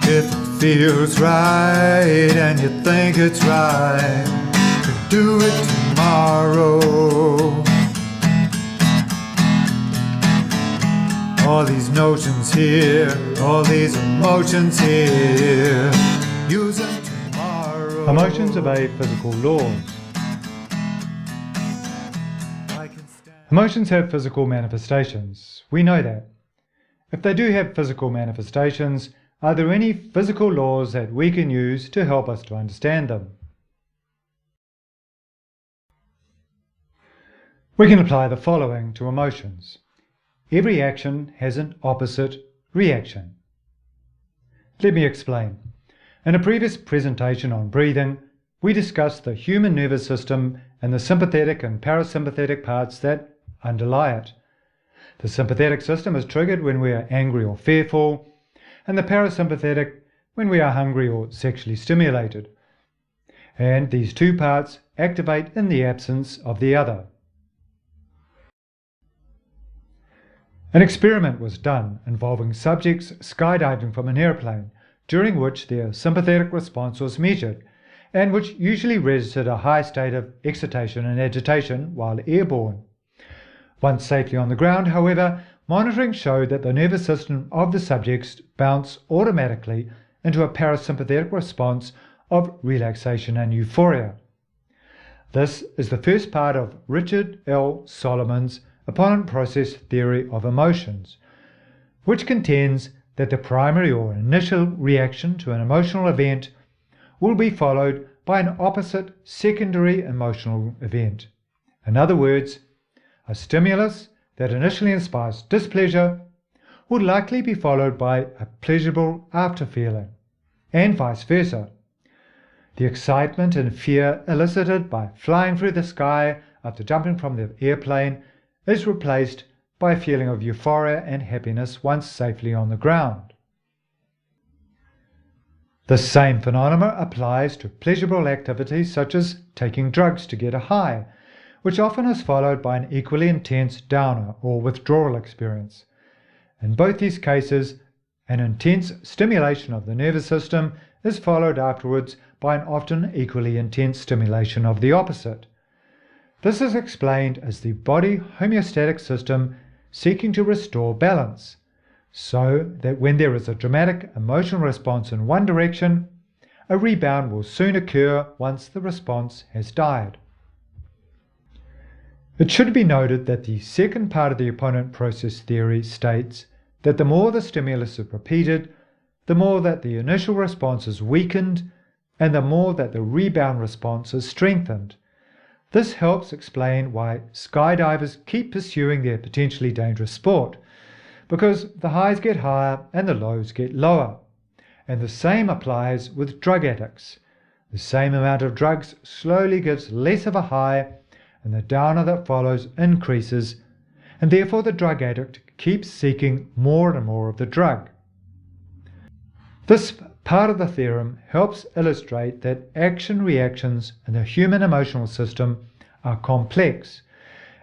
If it feels right and you think it's right, to do it tomorrow. All these notions here, all these emotions here, use them tomorrow. Emotions obey physical laws. Emotions have physical manifestations. We know that. If they do have physical manifestations, are there any physical laws that we can use to help us to understand them? We can apply the following to emotions. Every action has an opposite reaction. Let me explain. In a previous presentation on breathing, we discussed the human nervous system and the sympathetic and parasympathetic parts that underlie it. The sympathetic system is triggered when we are angry or fearful, and the parasympathetic when we are hungry or sexually stimulated. And these two parts activate in the absence of the other. An experiment was done involving subjects skydiving from an airplane, during which their sympathetic response was measured, and which usually registered a high state of excitation and agitation while airborne. Once safely on the ground, however, monitoring showed that the nervous system of the subjects bounced automatically into a parasympathetic response of relaxation and euphoria. This is the first part of Richard L. Solomon's opponent process theory of emotions, which contends that the primary or initial reaction to an emotional event will be followed by an opposite secondary emotional event. In other words, a stimulus that initially inspires displeasure would likely be followed by a pleasurable after-feeling, and vice versa. The excitement and fear elicited by flying through the sky after jumping from the airplane is replaced by a feeling of euphoria and happiness once safely on the ground. The same phenomenon applies to pleasurable activities such as taking drugs to get a high, which often is followed by an equally intense downer or withdrawal experience. In both these cases, an intense stimulation of the nervous system is followed afterwards by an often equally intense stimulation of the opposite. This is explained as the body homeostatic system seeking to restore balance, so that when there is a dramatic emotional response in one direction, a rebound will soon occur once the response has died. It should be noted that the second part of the opponent process theory states that the more the stimulus is repeated, the more that the initial response is weakened, and the more that the rebound response is strengthened. This helps explain why skydivers keep pursuing their potentially dangerous sport, because the highs get higher and the lows get lower. And the same applies with drug addicts. The same amount of drugs slowly gives less of a high, and the downer that follows increases, and therefore the drug addict keeps seeking more and more of the drug. This part of the theorem helps illustrate that action reactions in the human emotional system are complex,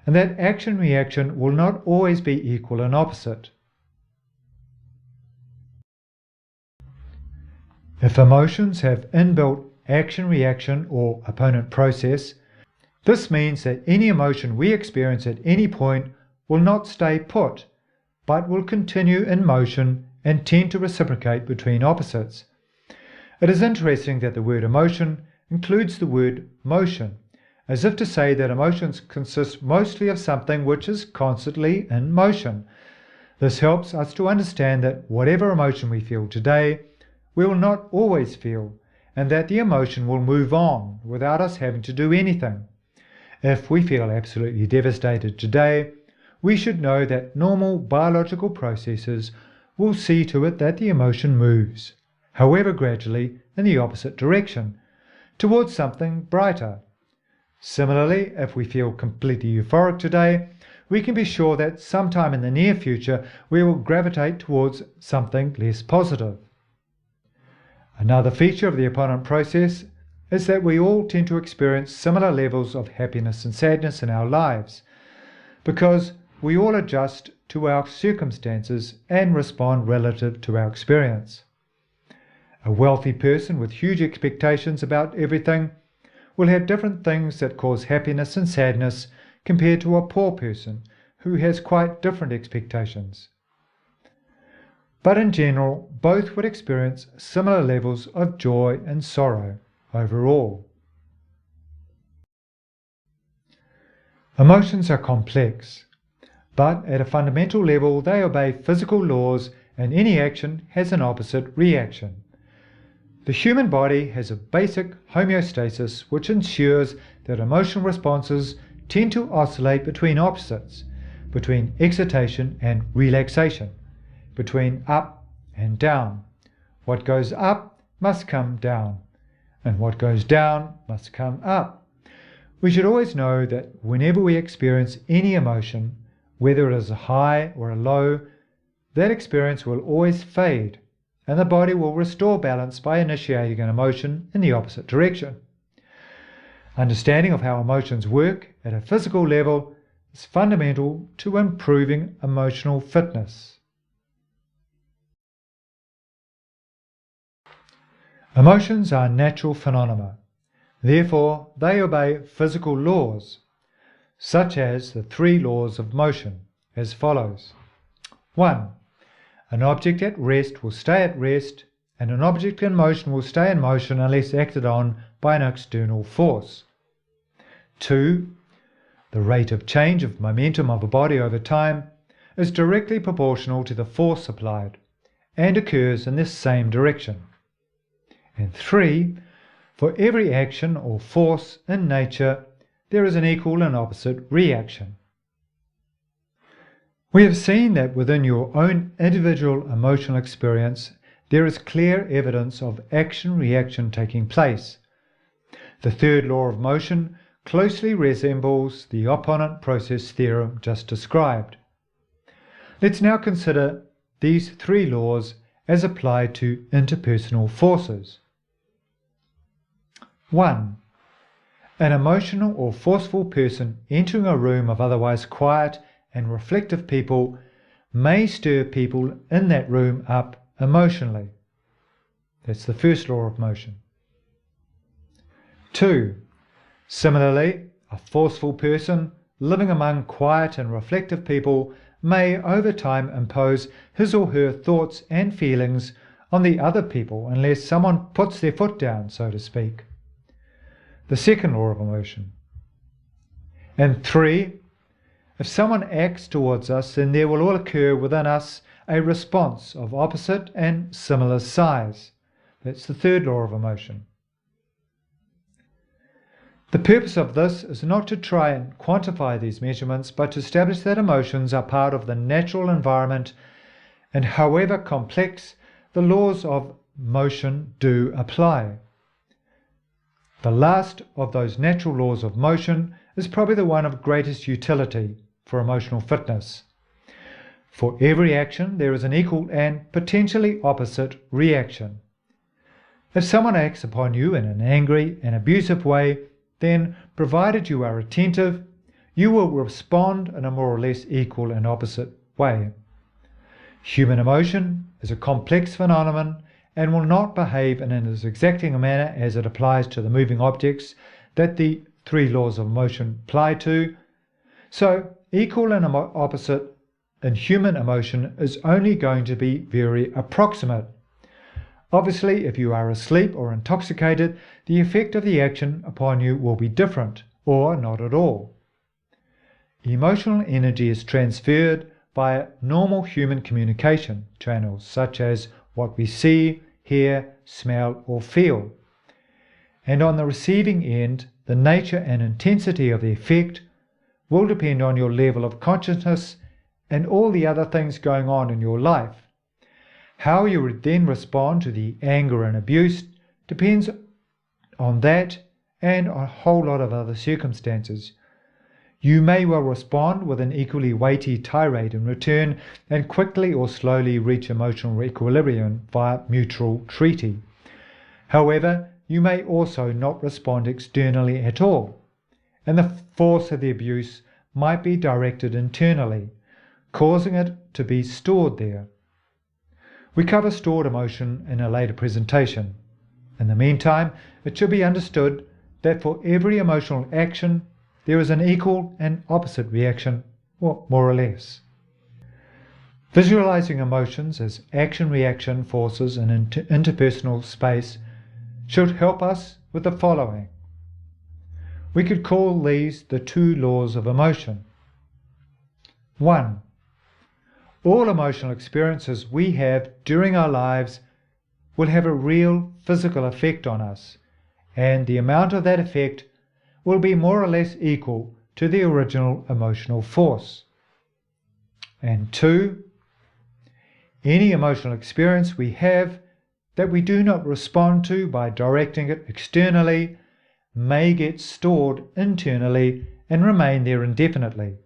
and that action reaction will not always be equal and opposite. If emotions have inbuilt action reaction or opponent process, this means that any emotion we experience at any point will not stay put, but will continue in motion and tend to reciprocate between opposites. It is interesting that the word emotion includes the word motion, as if to say that emotions consist mostly of something which is constantly in motion. This helps us to understand that whatever emotion we feel today, we will not always feel, and that the emotion will move on without us having to do anything. If we feel absolutely devastated today, we should know that normal biological processes will see to it that the emotion moves, however gradually, in the opposite direction, towards something brighter. Similarly, if we feel completely euphoric today, we can be sure that sometime in the near future we will gravitate towards something less positive. Another feature of the opponent process is that we all tend to experience similar levels of happiness and sadness in our lives, because we all adjust to our circumstances and respond relative to our experience. A wealthy person with huge expectations about everything will have different things that cause happiness and sadness compared to a poor person who has quite different expectations. But in general, both would experience similar levels of joy and sorrow overall. Emotions are complex, but at a fundamental level they obey physical laws, and any action has an opposite reaction. The human body has a basic homeostasis which ensures that emotional responses tend to oscillate between opposites, between excitation and relaxation, between up and down. What goes up must come down, and what goes down must come up. We should always know that whenever we experience any emotion, whether it is a high or a low, that experience will always fade, and the body will restore balance by initiating an emotion in the opposite direction. Understanding of how emotions work at a physical level is fundamental to improving emotional fitness. Emotions are natural phenomena. Therefore, they obey physical laws, such as the 3 laws of motion, as follows. 1. An object at rest will stay at rest, and an object in motion will stay in motion unless acted on by an external force. 2. The rate of change of momentum of a body over time is directly proportional to the force applied, and occurs in this same direction. And 3. For every action or force in nature, there is an equal and opposite reaction. We have seen that within your own individual emotional experience, there is clear evidence of action-reaction taking place. The 3rd law of motion closely resembles the opponent process theorem just described. Let's now consider these 3 laws as applied to interpersonal forces. 1. An emotional or forceful person entering a room of otherwise quiet and reflective people may stir people in that room up emotionally. That's the 1st law of motion. 2. Similarly, a forceful person living among quiet and reflective people may over time impose his or her thoughts and feelings on the other people unless someone puts their foot down, so to speak. The 2nd law of emotion. And 3. If someone acts towards us, then there will all occur within us a response of opposite and similar size. That's the 3rd law of emotion. The purpose of this is not to try and quantify these measurements, but to establish that emotions are part of the natural environment, and however complex, the laws of motion do apply. The last of those natural laws of motion is probably the one of greatest utility for emotional fitness. For every action, there is an equal and potentially opposite reaction. If someone acts upon you in an angry and abusive way, then, provided you are attentive, you will respond in a more or less equal and opposite way. Human emotion is a complex phenomenon and will not behave in as exacting a manner as it applies to the moving objects that the 3 laws of motion apply to. So, equal and opposite in human emotion is only going to be very approximate. Obviously, if you are asleep or intoxicated, the effect of the action upon you will be different, or not at all. Emotional energy is transferred via normal human communication channels, such as what we see, hear, smell, or feel. And on the receiving end, the nature and intensity of the effect will depend on your level of consciousness and all the other things going on in your life. How you would then respond to the anger and abuse depends on that and a whole lot of other circumstances. You may well respond with an equally weighty tirade in return and quickly or slowly reach emotional equilibrium via mutual treaty. However, you may also not respond externally at all, and the force of the abuse might be directed internally, causing it to be stored there. We cover stored emotion in a later presentation. In the meantime, it should be understood that for every emotional action, there is an equal and opposite reaction, or more or less. Visualizing emotions as action-reaction forces in interpersonal space should help us with the following. We could call these the two laws of emotion. 1. All emotional experiences we have during our lives will have a real physical effect on us, and the amount of that effect will be more or less equal to the original emotional force. And 2. Any emotional experience we have that we do not respond to by directing it externally may get stored internally and remain there indefinitely.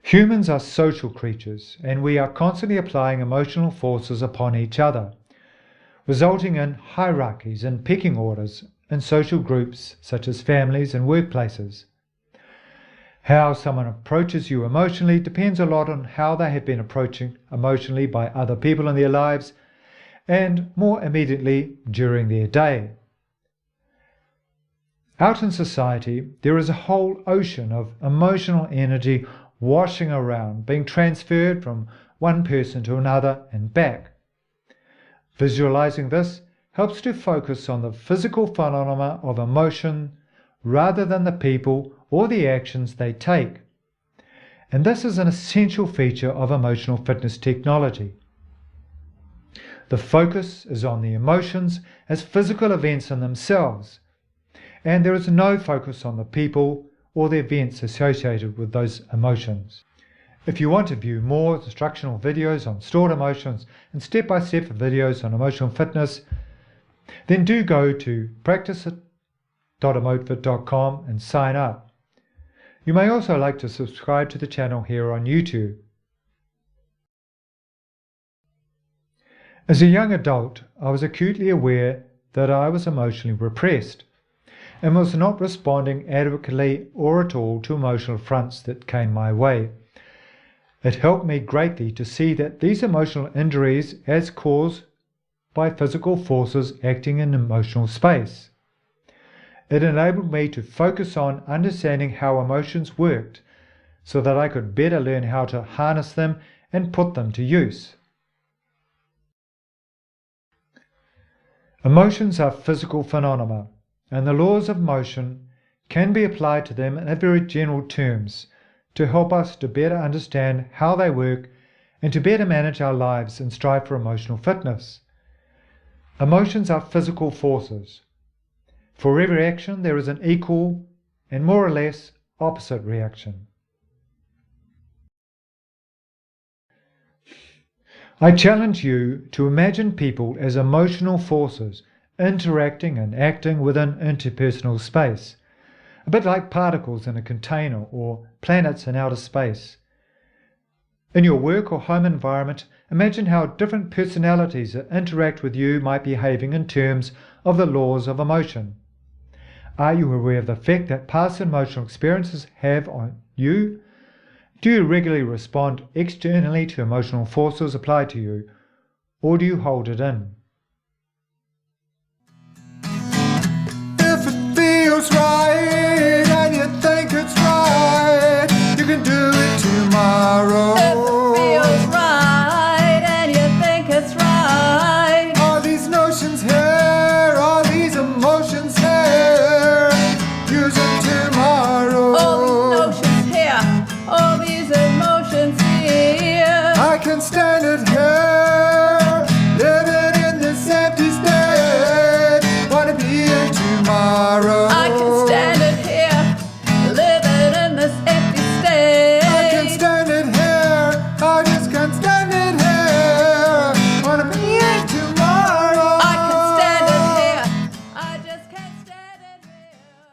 Humans are social creatures, and we are constantly applying emotional forces upon each other, resulting in hierarchies and pecking orders in social groups such as families and workplaces. How someone approaches you emotionally depends a lot on how they have been approaching emotionally by other people in their lives and more immediately during their day. Out in society, there is a whole ocean of emotional energy washing around, being transferred from one person to another and back. Visualizing this helps to focus on the physical phenomena of emotion rather than the people or the actions they take. And this is an essential feature of emotional fitness technology. The focus is on the emotions as physical events in themselves, and there is no focus on the people or the events associated with those emotions. If you want to view more instructional videos on stored emotions and step-by-step videos on emotional fitness, then do go to practice.emotefit.com and sign up. You may also like to subscribe to the channel here on YouTube. As a young adult, I was acutely aware that I was emotionally repressed and was not responding adequately or at all to emotional fronts that came my way. It helped me greatly to see that these emotional injuries as caused by physical forces acting in emotional space. It enabled me to focus on understanding how emotions worked so that I could better learn how to harness them and put them to use. Emotions are physical phenomena, and the laws of motion can be applied to them in very general terms to help us to better understand how they work and to better manage our lives and strive for emotional fitness. Emotions are physical forces. For every action there is an equal and more or less opposite reaction. I challenge you to imagine people as emotional forces interacting and acting within interpersonal space, a bit like particles in a container or planets in outer space. In your work or home environment, imagine how different personalities that interact with you might be behaving in terms of the laws of emotion. Are you aware of the effect that past emotional experiences have on you? Do you regularly respond externally to emotional forces applied to you, or do you hold it in? If it feels right and you think it's right, you can do it tomorrow.